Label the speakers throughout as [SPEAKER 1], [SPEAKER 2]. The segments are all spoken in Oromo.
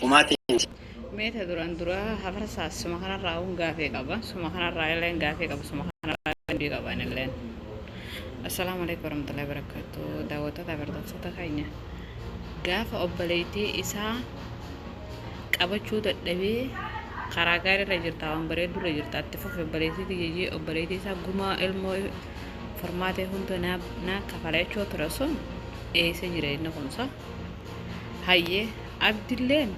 [SPEAKER 1] Kumaatiin
[SPEAKER 2] Meeta duraan dura hafarsaas suma kanarraa hun gaafee qaba. Suma kanarraa illeen gaafee qaba. Suma kanarraa illee qaban illeen. Assalaamu alaikum warahmatullahi wabarakatuh. Daawwattoota hordoftoota keenya. Gaafa obboleettii isaa qabachuu dadhabee karaa gaariirra jirta waan bareeddurra jirta itti fufe obboleettii isaa gumaa ilmoo formaatee hunda naa kafalachuu ture sun eessa jira inni kunsa. Hayyee abdilleen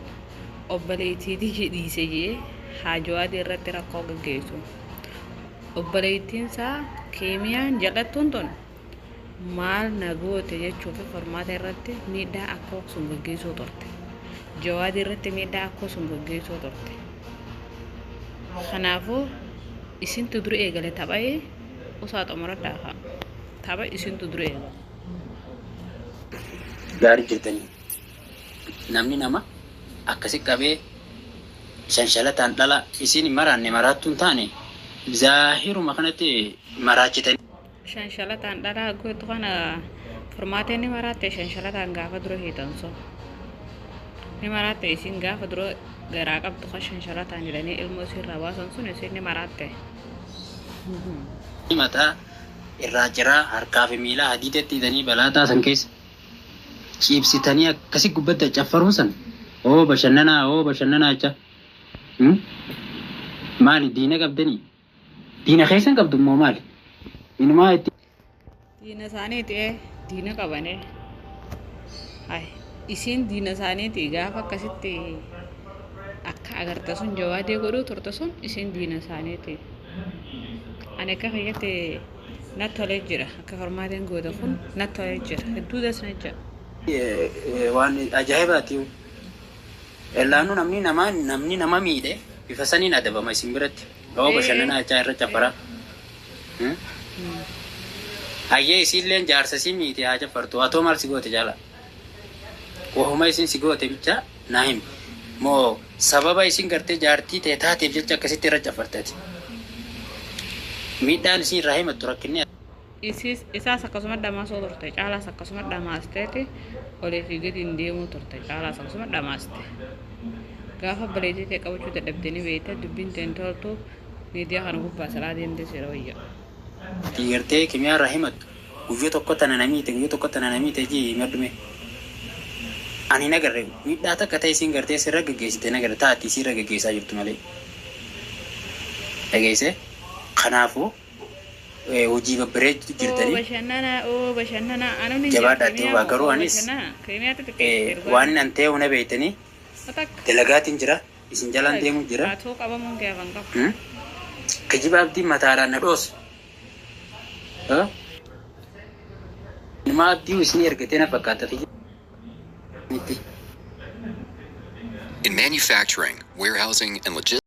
[SPEAKER 2] obboleettii dhiise jee haajawaadii irratti rakkoo gaggeessu. Obboleettiin isaa keemiyaan jallattuun tun maal nagoote jechuuf formaata irratti miidhaa akka sun gaggeessuu turte. Jawaadii irratti miidhaa akka sun gaggeessuu turte. Kanaafuu isintu dura eegale taphee osoo xumuradhaa haa. Tapha isintu dura eegale.
[SPEAKER 1] gaarii jirtanii namni nama akkasi qabee shanshalataan dhala isin maraanne maraattuun taane zaahiruma kanatti maraachitanii.
[SPEAKER 2] Shanshalataan dhalaa gootu kana formaatee ni maraatte shanshalataan gaafa dura hiitan sun. Ni maraatte isin gaafa dura garaa qabdu kan shanshalataan jedhanii ilmoo isirraa baasan sun isin ni maraatte.
[SPEAKER 1] Mataa irraa jiraa harkaa fi miilaa hadiidatti hidhanii balaataa san keessa ciibsitanii akkasi gubbatti caffaruun san bashannanaa jecha maali diina qabdanii diina keessan qabdu immoo maali inumaa itti
[SPEAKER 2] Diina isaaniiti diina qabane. Isin diina isaaniiti gaafa akkasitti akka agarta sun jawaadee godhuu turte sun isin diina isaaniiti. Ani akka fayyatti natti tolee jira akka formaatiin goote kun natti tolee jira hedduu dasna jira.
[SPEAKER 1] waan ajaa'ibaati. Ellaanuu namni nama miidhe bifa saniin adabama isin biratti. Yoo bashannanaa jechaa irra caffaraa. Hayyee isinleen jaarsa si miite haa caffartu. Atoo maal si goote jaala? Wahuma isin si goote bicha naa himi. Moo sababa isin gartee jaartii ta'e taateef jecha akkasitti irra caffartati. Miidhaan isin irraa himattu rakkinni.
[SPEAKER 2] Isaas akkasuma dhamaasoo turte caalaas akkasuma dhamaasteeti olii fi gadi hin deemuu turte caalaas akkasuma dhamaaste. Gaafa obboleettii ta'e qabachuu dadhabdanii beekte dubbiin ta'e toltu miidiyaa kana gubbaa salaa deemtee seera wayya.
[SPEAKER 1] Gartee kimiyaa irraa himattu guyyoo tokko tana namiite jii maddume. Ani nagarre miidhaa takka ta'e isin gartee sirra gaggeessite nagarre taati sirra gaggeessaa jirtu malee. Dhageesse kanaafuu hojii babbareedu jirtanii.
[SPEAKER 2] Bashannana
[SPEAKER 1] jabaadhaatti waa garuu anis waan nan ta'e una beeytanii dalagaatiin jira isin jalaan deemu jira. Kijiba abdii mataadhaan na dhoosu. Nama abdii isin ergatee na fakkaata.
[SPEAKER 3] In manufacturing, warehousing, and logistics.